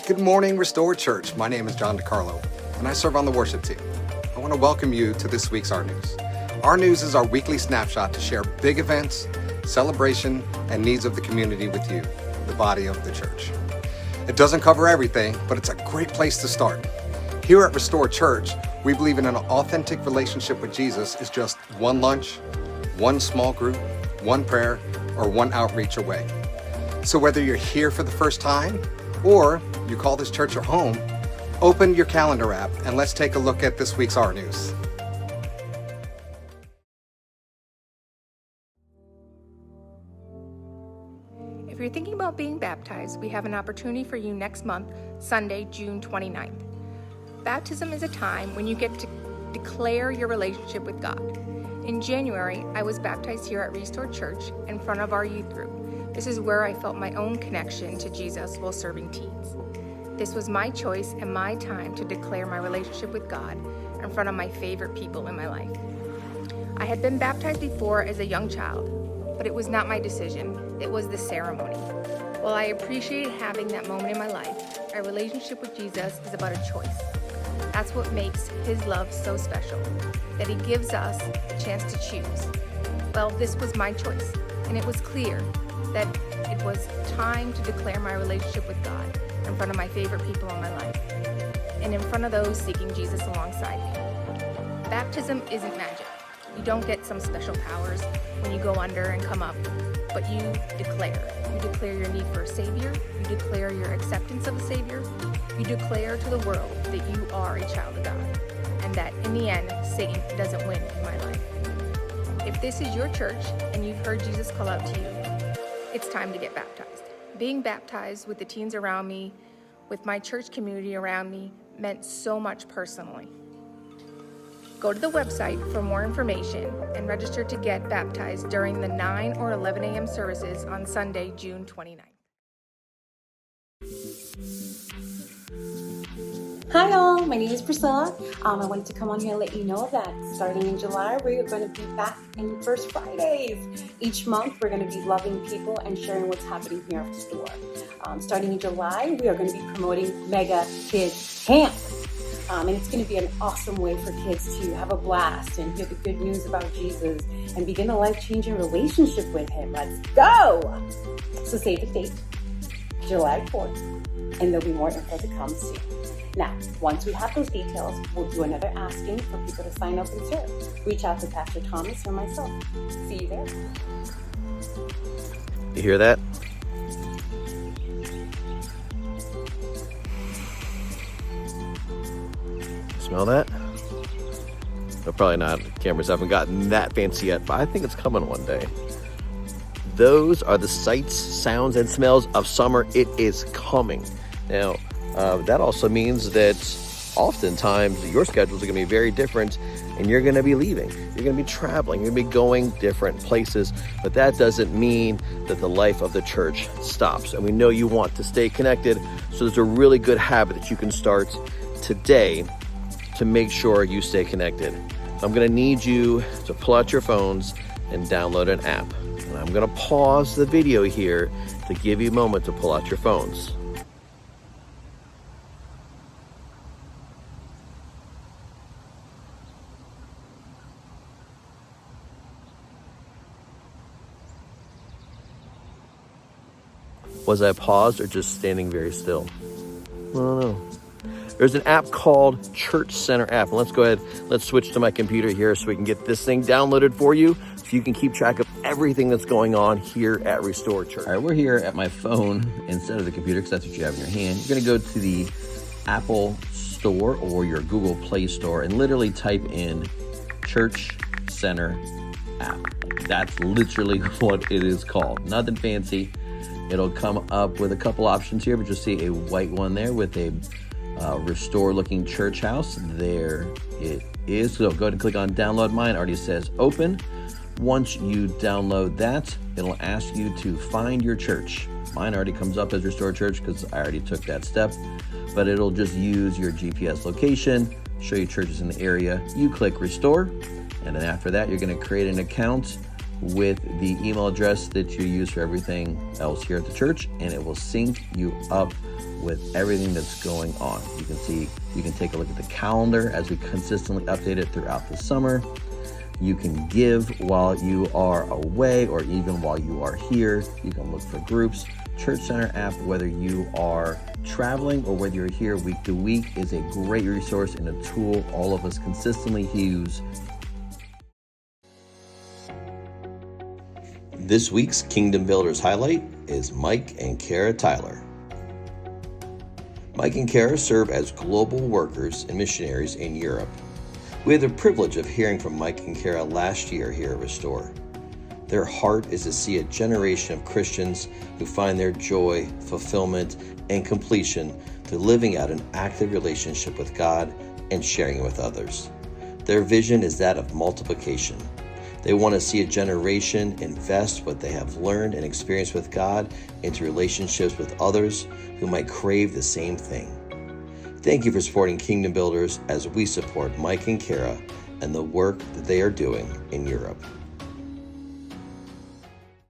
Good morning, Restored Church. My name is John DiCarlo, and I serve on the worship team. I want to welcome you to this week's rNews. rNews is our weekly snapshot to share big events, celebration, and needs of the community with you, the body of the church. It doesn't cover everything, but it's a great place to start. Here at Restored Church, we believe in an authentic relationship with Jesus is just one lunch, one small group, one prayer, or one outreach away. So whether you're here for the first time, or you call this church your home, open your calendar app and let's take a look at this week's rNews. If you're thinking about being baptized, we have an opportunity for you next month, Sunday, June 29th. Baptism is a time when you get to declare your relationship with God. In January, I was baptized here at Restored Church in front of our youth group. This is where I felt my own connection to Jesus while serving teens. This was my choice and my time to declare my relationship with God in front of my favorite people in my life. I had been baptized before as a young child, but it was not my decision. It was the ceremony. While I appreciated having that moment in my life, our relationship with Jesus is about a choice. That's what makes his love so special, that he gives us a chance to choose. Well, this was my choice, and it was clear that it was time to declare my relationship with God in front of my favorite people in my life, and in front of those seeking Jesus alongside me. Baptism isn't magic. You don't get some special powers when you go under and come up, but you declare. You declare your need for a Savior. You declare your acceptance of a Savior. You declare to the world that you are a child of God, and that in the end, Satan doesn't win in my life. If this is your church and you've heard Jesus call out to you, it's time to get baptized. Being baptized with the teens around me, with my church community around me, meant so much personally. Go to the website for more information and register to get baptized during the 9 or 11 a.m. services on Sunday, June 29th. Hi all, my name is Priscilla. I wanted to come on here and let you know that starting in July, we are going to be back in First Fridays. Each month, we're going to be loving people and sharing what's happening here at the store. Starting in July, we are going to be promoting Mega Kids Camp. And it's going to be an awesome way for kids to have a blast and hear the good news about Jesus and begin a life-changing relationship with him. Let's go! So save the date, July 4th, and there'll be more info to come soon. Now, once we have those details, we'll do another asking for people to sign up and serve. Reach out to Pastor Thomas or myself. See you there. You hear that? Smell that? No, probably not. Cameras haven't gotten that fancy yet, but I think it's coming one day. Those are the sights, sounds, and smells of summer. It is coming. Now, that also means that oftentimes your schedules are going to be very different and you're going to be leaving. You're going to be traveling. You're going to be going different places. But that doesn't mean that the life of the church stops. And we know you want to stay connected. So there's a really good habit that you can start today to make sure you stay connected. I'm going to need you to pull out your phones and download an app. And I'm going to pause the video here to give you a moment to pull out your phones. Was I paused or just standing very still? I don't know. There's an app called Church Center app. And let's go ahead, let's switch to my computer here so we can get this thing downloaded for you so you can keep track of everything that's going on here at Restored Church. All right, we're here at my phone instead of the computer because that's what you have in your hand. You're gonna go to the Apple Store or your Google Play Store and literally type in Church Center app. That's literally what it is called. Nothing fancy. It'll come up with a couple options here, but you'll see a white one there with a restore looking church house. There it is. So go ahead and click on download. Mine already says open. Once you download that, it'll ask you to find your church. Mine already comes up as Restore Church because I already took that step, but it'll just use your GPS location, show you churches in the area. You click restore, and then after that, you're going to create an account with the email address that you use for everything else here at the church, and it will sync you up with everything that's going on. You can take a look at the calendar as we consistently update it throughout the summer. You can give while you are away or even while you are here. You can look for groups. Church Center app, whether you are traveling or whether you're here week to week, is a great resource and a tool all of us consistently use. This week's Kingdom Builders highlight is Mike and Kara Tyler. Mike and Kara serve as global workers and missionaries in Europe. We had the privilege of hearing from Mike and Kara last year here at Restore. Their heart is to see a generation of Christians who find their joy, fulfillment, and completion through living out an active relationship with God and sharing it with others. Their vision is that of multiplication. They want to see a generation invest what they have learned and experienced with God into relationships with others who might crave the same thing. Thank you for supporting Kingdom Builders as we support Mike and Kara and the work that they are doing in Europe.